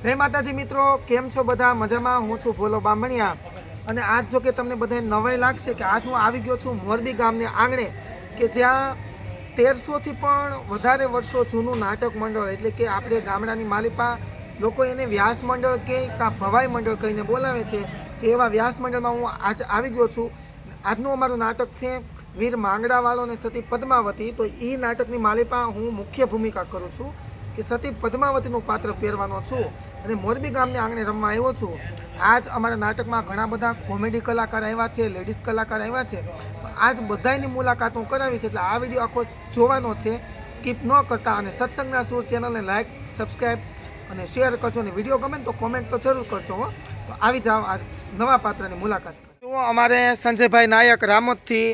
जय माताजी मित्रों, केम छो बधा मजामां? हूँ छुं भोलो बामणिया અને આજ જો કે તમને બધાને નવાઈ લાગશે કે આજ હું આવી ગયો છું મોરબી ગામને આંગણે કે જ્યાં 1300થી પણ વધારે વર્ષો જૂનું નાટક મંડળ એટલે કે આપણે ગામડાની માલિપા લોકો એને વ્યાસ મંડળ કે ભવાઈ મંડળ કહીને બોલાવે છે. તો એવા વ્યાસ મંડળમાં હું આજ આવી ગયો છું. આજનું અમારું નાટક છે વીર માંગડાવાળો અને સતી પદ્માવતી. તો એ નાટકની માલિપા હું મુખ્ય ભૂમિકા કરું છું કે સતી પદ્માવતીનું પાત્ર પહેરવાનો છું અને મોરબી ગામને આંગણે રમવા આવ્યો છું. આજ અમારા નાટકમાં ઘણા બધા કોમેડી કલાકાર આવ્યા છે, લેડીઝ કલાકાર આવ્યા છે. આજ બધાની મુલાકાત હું કરાવીશ, એટલે આ વિડીયો આખો જોવાનો છે, સ્કીપ ન કરતા. અને સત્સંગના સૂર ચેનલને લાઈક, સબસ્ક્રાઈબ અને શેર કરજો. અને વિડીયો ગમે તો કોમેન્ટ તો જરૂર કરજો. તો આવી જાઓ આ નવા પાત્રની મુલાકાત. તો અમારે સંજયભાઈ નાયક રામોદથી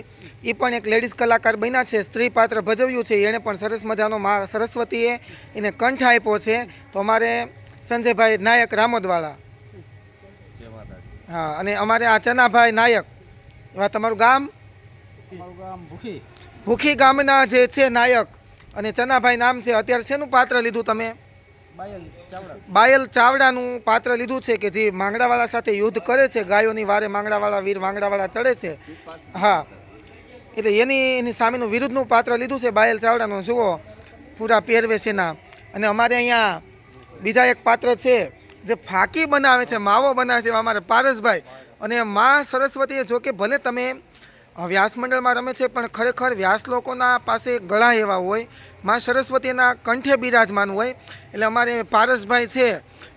એ પણ એક લેડીઝ કલાકાર બન્યા છે, સ્ત્રી પાત્ર ભજવ્યું છે. એણે પણ સરસ મજાનો સરસ્વતીએ એને કંઠ આપ્યો છે. તો અમારે સંજયભાઈ નાયક રામોદવાળા. હા, અને અમારે આ ચનાભાઈ નાયક, એવા તમારું ગામ? ભૂખી ગામના જે છે નાયક અને ચનાભાઈ નામ છે. અત્યારે શેનું પાત્ર લીધું તમે? બાયલ ચાવડાનું પાત્ર લીધું છે કે જે માંગડાવાળા સાથે યુદ્ધ કરે છે. ગાયોની વારે માંગડાવાળા વીર માંગડાવાળા ચડે છે. હા, એટલે એની સામેનું વિરુદ્ધનું પાત્ર લીધું છે બાયલ ચાવડાનું. જુઓ પૂરા પહેરવેશ એના. અને અમારે અહીંયા બીજા એક પાત્ર છે જે ફાંકી બનાવે છે, માવો બનાવે છે, અમારે પારસભાઈ. અને માં સરસ્વતીએ જો કે ભલે તમે વ્યાસ મંડળમાં રમે છે પણ ખરેખર વ્યાસ લોકોના પાસે ગળા એવા હોય, માં સરસ્વતીના કંઠે બિરાજમાન હોય. એટલે અમારે પારસભાઈ છે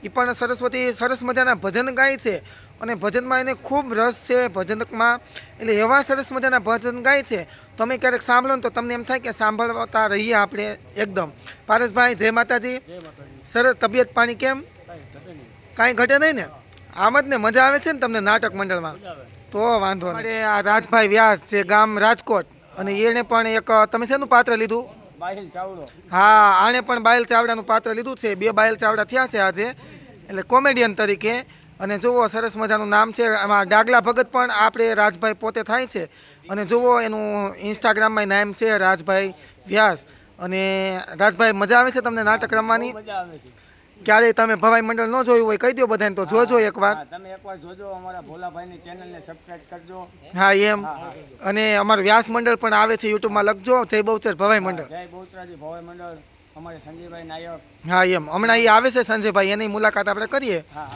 એ પણ સરસ્વતી સરસ મજાના ભજન ગાય છે અને ભજનમાં એને ખૂબ રસ છે ભજનમાં. એટલે એવા સરસ મજાના ભજન ગાય છે. તમે ક્યારેક સાંભળો ને તો તમને એમ થાય કે સાંભળતા રહીએ આપણે એકદમ. પારસભાઈ જય માતાજી. સરસ તબિયત પાણી કેમ? કાંઈ ઘટે નહીં ને? આમ જ ને મજા આવે છે ને તમને નાટક મંડળમાં? તો વાંધો નહીં. આ રાજભાઈ વ્યાસ છે, ગામ રાજકોટ. અને એને પણ એક તમે શેનું પાત્ર લીધું? બાયલ ચાવડો. હા, આણે પણ બાયલ ચાવડાનું પાત્ર લીધું છે. 2 બાયલ ચાવડા થયા છે આજે, એટલે કોમેડિયન તરીકે. અને જુઓ સરસ મજાનું નામ છે. આમાં ડાગલા ભગત પણ આપણે રાજભાઈ પોતે થાય છે. અને જુઓ એનું ઇન્સ્ટાગ્રામમાં નામ છે રાજભાઈ વ્યાસ. અને રાજભાઈ મજા આવે છે તમને નાટક રમવાની? મજા આવે છે. ક્યારેય તમે ભવાઈ મંડળ ન જોયું હોય કહી દો બધાને તો જોજો એકવાર. તમે એકવાર જોજો, અમારા ભોલાભાઈની ચેનલને સબસ્ક્રાઇબ કરજો. હા એમ. અને અમારું વ્યાસ મંડળ પણ આવે છે, યુટ્યુબમાં લખજો જય બહુચર ભવાઈ મંડળ. જય બહુચરાજી ભવાઈ મંડળ, અમારે સંજયભાઈ નાયક. હા એમ. હમણાં એ આવે છે સંજયભાઈ, એની મુલાકાત આપણે કરીએ. હા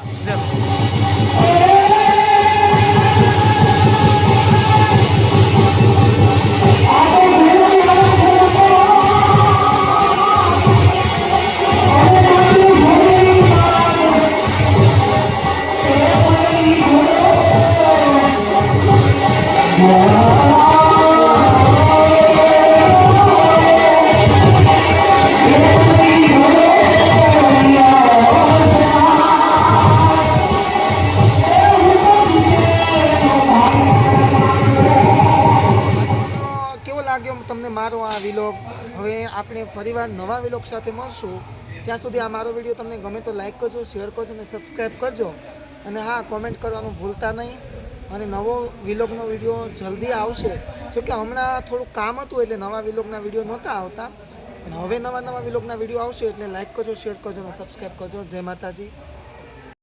તમને મારો આ વિલોગ. હવે આપણે ફરીવાર નવા વિલોગ સાથે મળશું. ત્યાં સુધી આ મારો વિડીયો તમને ગમે તો લાઈક કરજો, શેર કરજો અને સબસ્ક્રાઈબ કરજો. અને હા, કોમેન્ટ કરવાનું ભૂલતા નહીં. અને નવો વિલોગનો વિડીયો જલ્દી આવશે. જોકે હમણાં થોડુંક કામ હતું એટલે નવા વિલોગના વિડીયો નહોતા આવતા. અને હવે નવા વિલોગના વિડીયો આવશે એટલે લાઈક કરજો, શેર કરજો અને સબસ્ક્રાઈબ કરજો. જય માતાજી.